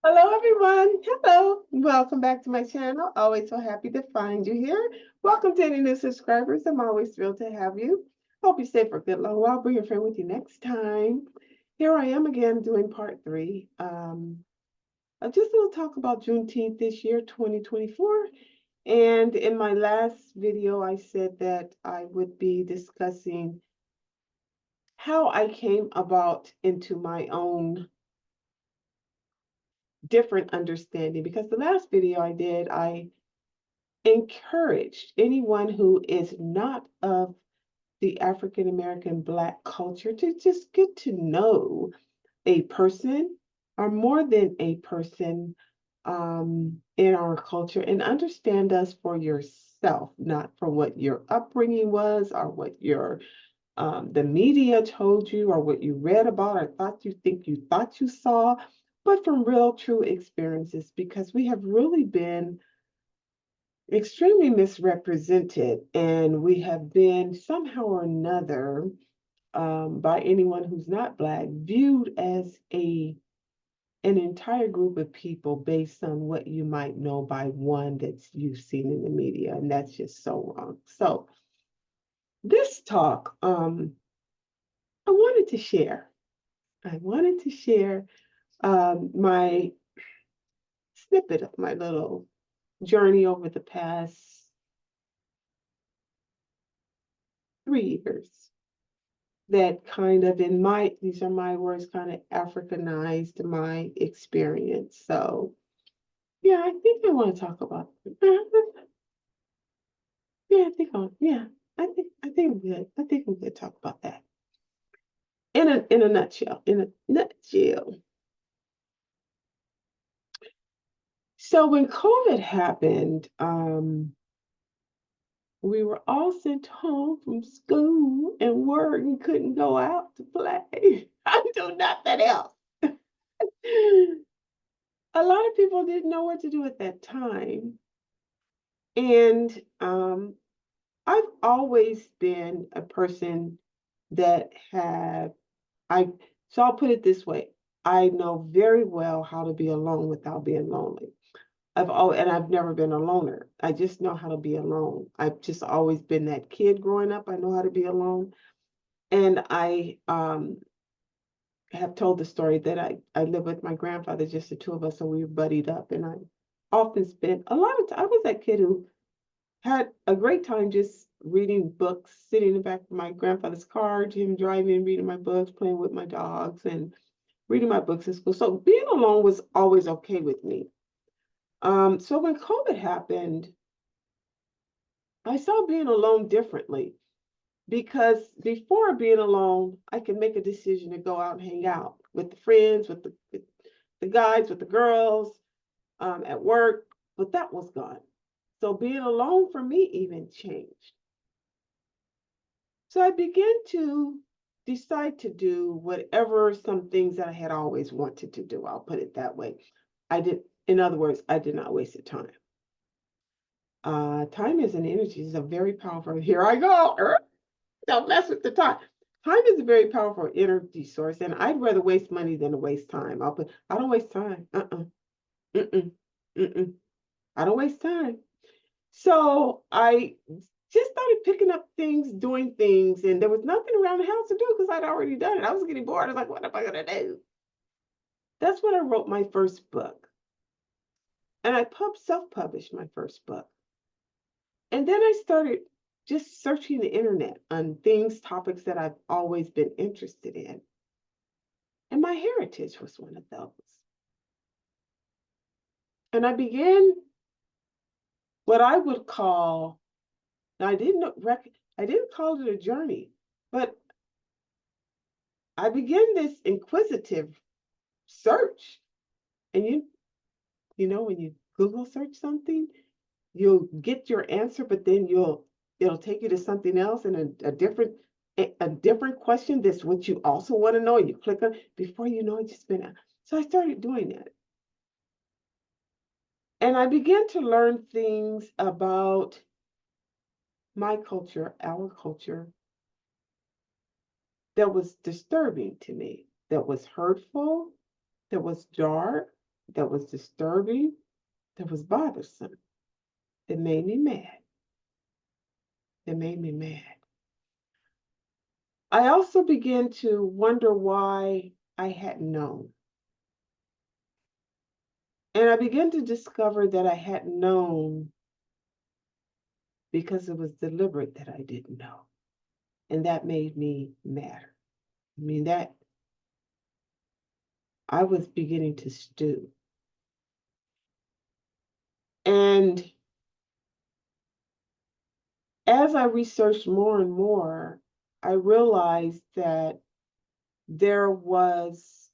Hello, everyone. Hello. Welcome back to my channel. Always so happy to find you here. Welcome to any new subscribers. I'm always thrilled to have you. Hope you stay for a good long while. Bring your friend with you next time. Here I am again doing part three. I just want to talk about Juneteenth this year, 2024. And in my last video, I said that I would be discussing how I came about into my own different understanding, because the last video I did, I encouraged anyone who is not of the African American Black culture to just get to know a person, or more than a person, in our culture, and understand us for yourself, not for what your upbringing was, or what your the media told you, or what you read about, or thought you saw, but from real, true experiences, because we have really been extremely misrepresented, and we have been somehow or another, by anyone who's not Black, viewed as an entire group of people based on what you might know by one that you've seen in the media, and that's just so wrong. So this talk, I wanted to share. I wanted to share my snippet of my little journey over the past 3 years, that kind of, these are my words, kind of Africanized my experience. So yeah, I think I want to talk about yeah, I think I'm good. I think I'm good to talk about that. In a nutshell. In a nutshell. So when COVID happened, we were all sent home from school and work and couldn't go out to play. I do nothing else. A lot of people didn't know what to do at that time. And I've always been a person that so I'll put it this way. I know very well how to be alone without being lonely. I've never been a loner. I just know how to be alone. I've just always been that kid growing up. I know how to be alone. And I have told the story that I lived with my grandfather, just the two of us, so we were buddied up. And I often spent a lot of time. I was that kid who had a great time just reading books, sitting in the back of my grandfather's car, him driving, reading my books, playing with my dogs, and reading my books in school. So being alone was always okay with me. So when COVID happened, I saw being alone differently, because before being alone, I could make a decision to go out and hang out with the friends, with the guys, with the girls, at work, but that was gone. So being alone for me even changed. So I began to decide to do whatever, some things that I had always wanted to do. I'll put it that way. In other words, I did not waste the time. Time is an energy, is a very powerful, here I go. Don't mess with the time. Time is a very powerful energy source, and I'd rather waste money than to waste time. I don't waste time. Mm-mm. Mm-mm. I don't waste time. So I just started picking up things, doing things, and there was nothing around the house to do because I'd already done it. I was getting bored. I was like, what am I going to do? That's when I wrote my first book. And I self-published my first book. And then I started just searching the internet on topics that I've always been interested in. And my heritage was one of those. And I began what I would call, now I didn't call it a journey, but I began this inquisitive search. And you know, when you Google search something, you'll get your answer, but then it'll take you to something else, and a different question that's what you also want to know, and you click on, before you know it, just been out. So I started doing that. And I began to learn things about my culture, our culture, that was disturbing to me, that was hurtful, that was dark, that was disturbing, that was bothersome, that made me mad. That made me mad. I also began to wonder why I hadn't known. And I began to discover that I hadn't known because it was deliberate that I didn't know. And that made me madder. I mean, that I was beginning to stew. And as I researched more and more, I realized that there was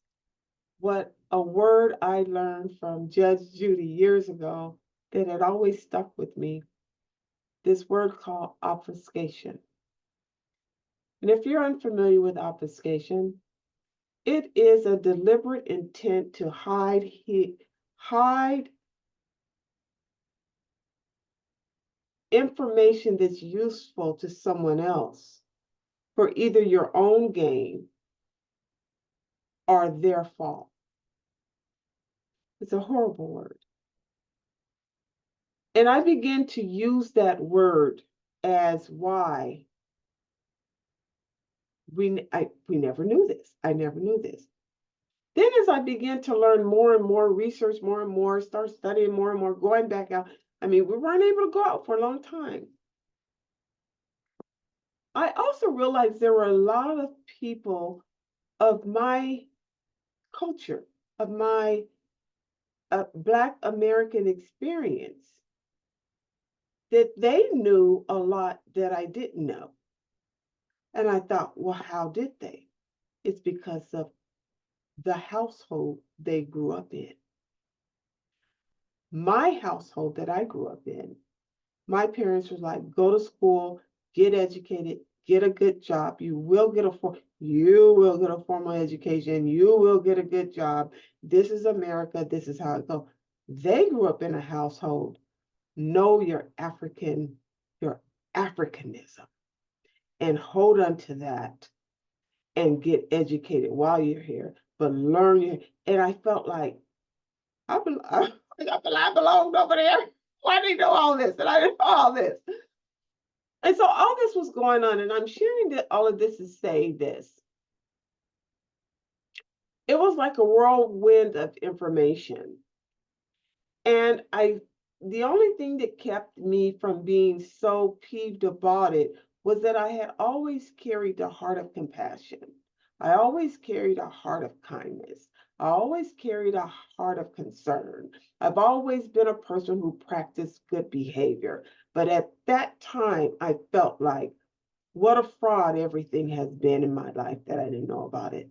what a word I learned from Judge Judy years ago that had always stuck with me, this word called obfuscation. And if you're unfamiliar with obfuscation, it is a deliberate intent to hide information that's useful to someone else for either your own gain or their fault. It's a horrible word. And I began to use that word as why we never knew this. I never knew this. Then as I began to learn more and more, research more and more, start studying more and more, going back out, I mean, we weren't able to go out for a long time. I also realized there were a lot of people of my culture, of my Black American experience, that they knew a lot that I didn't know. And I thought, well, how did they? It's because of the household they grew up in. My household that I grew up in, my parents were like, go to school, get educated, get a good job. You will get a formal education. You will get a good job. This is America. This is how it goes. They grew up in a household. Know your Africanism, and hold on to that and get educated while you're here, but learn your, and I felt like I belonged over there. Why do you know all this? And I didn't know all this. And so all this was going on, and I'm sharing that all of this to say this. It was like a whirlwind of information. And the only thing that kept me from being so peeved about it was that I had always carried a heart of compassion. I always carried a heart of kindness. I always carried a heart of concern. I've always been a person who practiced good behavior. But at that time, I felt like, what a fraud everything has been in my life that I didn't know about it.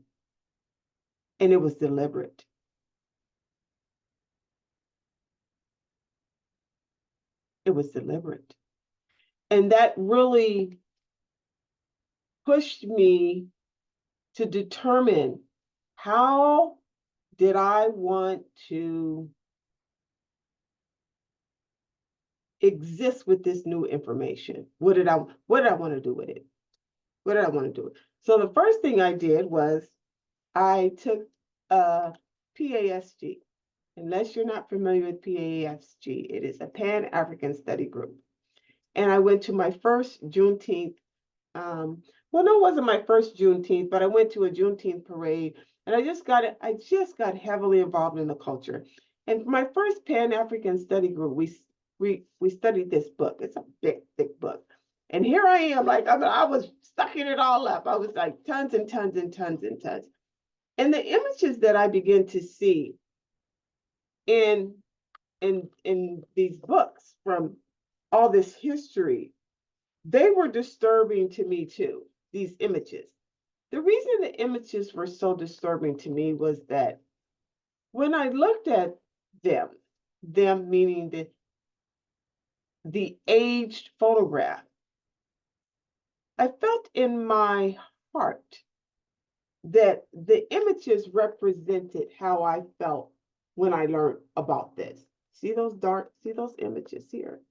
And it was deliberate. It was deliberate. And that really pushed me to determine, how did I want to exist with this new information? What did I want to do with it? What did I want to do with it? So the first thing I did was I took PASG. Unless you're not familiar with PASG, it is a Pan-African Study Group. And I went to my first Juneteenth. Well, no, it wasn't my first Juneteenth, but I went to a Juneteenth parade, and I just got heavily involved in the culture. And for my first Pan-African Study Group, we studied this book. It's a big, thick book. And here I am, like I was sucking it all up. I was like tons and tons and tons and tons. And the images that I began to see in these books from all this history, they were disturbing to me too, these images. The reason the images were so disturbing to me was that when I looked at them meaning the aged photograph, I felt in my heart that the images represented how I felt when I learned about this. See those images here?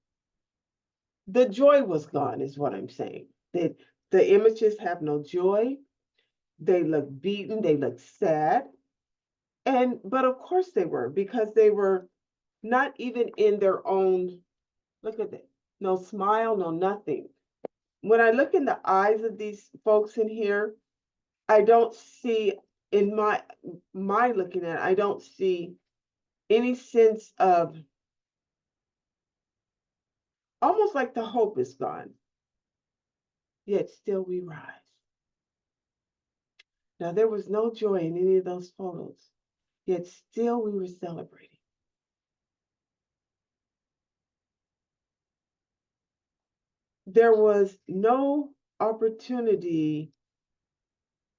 The joy was gone, is what I'm saying. That the images have no joy. They look beaten, they look sad. But of course they were, because they were not even in their own, look at it, no smile, no nothing. When I look in the eyes of these folks in here, I don't see, in my looking at it, I don't see any sense of, almost like the hope is gone, yet still we rise. Now, there was no joy in any of those photos, yet still we were celebrating. There was no opportunity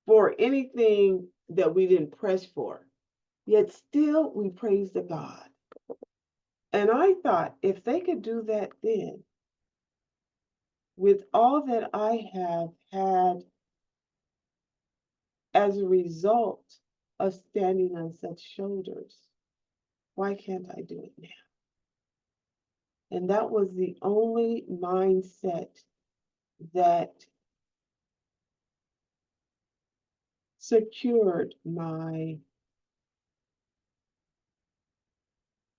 for anything that we didn't press for, yet still we praised the God. And I thought, if they could do that then, with all that I have had as a result of standing on such shoulders, why can't I do it now? And that was the only mindset that secured my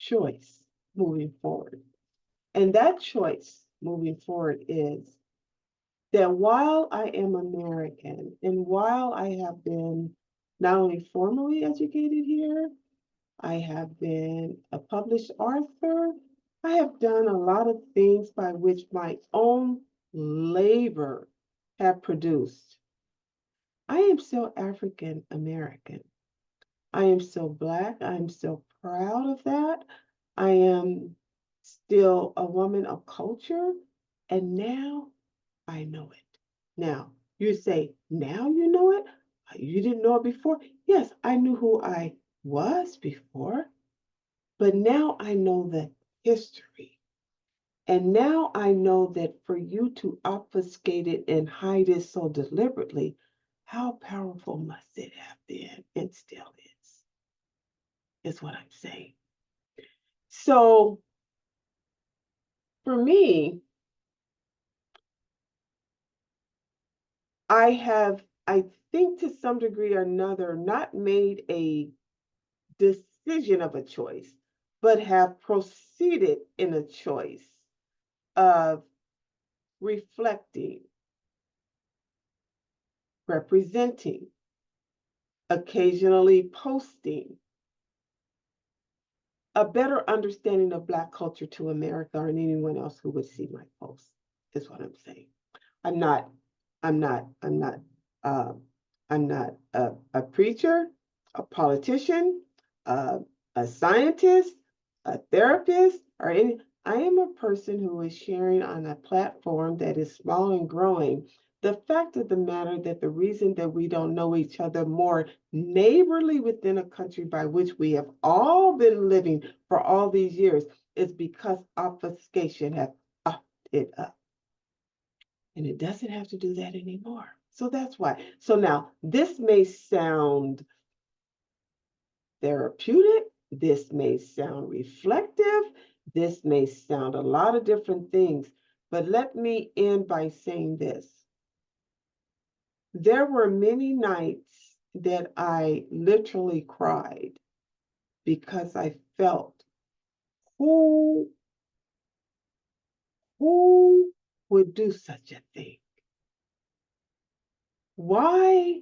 choice moving forward. And that choice moving forward is that while I am American, and while I have been not only formally educated here, I have been a published author, I have done a lot of things by which my own labor have produced. I am still African American. I am still Black. I am still proud of that. I am still a woman of culture. And now I know it. Now, you say, now you know it? You didn't know it before? Yes, I knew who I was before, but now I know the history. And now I know that for you to obfuscate it and hide it so deliberately, how powerful must it have been, and still is what I'm saying. So for me, I think to some degree or another, not made a decision of a choice, but have proceeded in a choice of reflecting, representing, occasionally posting a better understanding of Black culture to America or anyone else who would see my posts, is what I'm saying. I'm not, I'm not, I'm not, uh, I'm not a preacher, a politician, a scientist, a therapist, or any. I am a person who is sharing on a platform that is small and growing. The fact of the matter that the reason that we don't know each other more neighborly within a country by which we have all been living for all these years is because obfuscation has upped it up. And it doesn't have to do that anymore. So that's why. So now this may sound therapeutic. This may sound reflective. This may sound a lot of different things. But let me end by saying this. There were many nights that I literally cried because I felt who would do such a thing? Why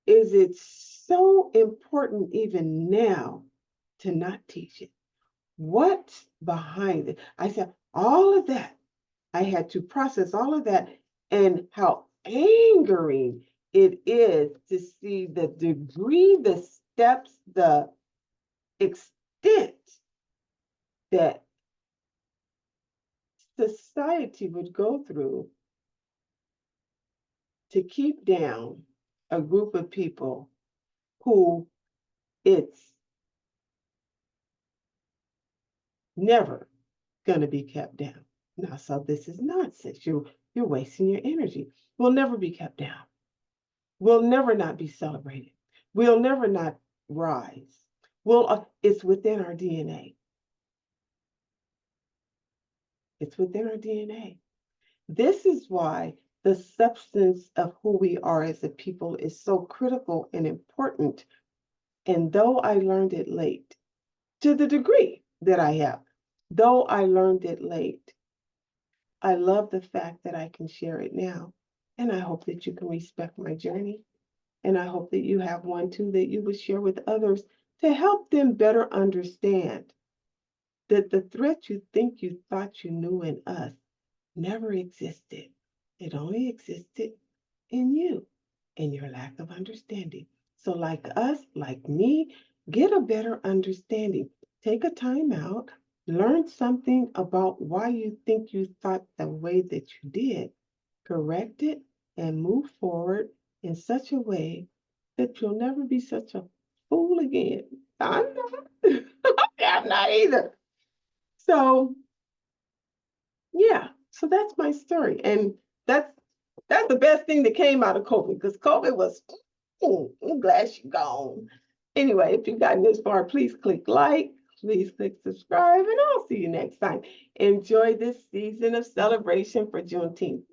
is it so important even now to not teach it? What's behind it? I said, all of that, I had to process all of that, and how angering it is to see the degree, the steps, the extent that society would go through to keep down a group of people who it's never going to be kept down. Now, so this is nonsense. You're wasting your energy. We'll never be kept down. We'll never not be celebrated. We'll never not rise. It's within our DNA. It's within our DNA. This is why the substance of who we are as a people is so critical and important. And though I learned it late, to the degree that I have, though I learned it late, I love the fact that I can share it now. And I hope that you can respect my journey. And I hope that you have one too that you would share with others to help them better understand that the threat you think you thought you knew in us never existed. It only existed in you and your lack of understanding. So, like us, like me, get a better understanding. Take a time out, learn something about why you think you thought the way that you did, correct it, and move forward in such a way that you'll never be such a fool again. I'm not. I'm not either. So, yeah, so that's my story. And that's that's the best thing that came out of COVID because COVID was, I'm glad she's gone. Anyway, if you've gotten this far, please click like, please click subscribe, and I'll see you next time. Enjoy this season of celebration for Juneteenth.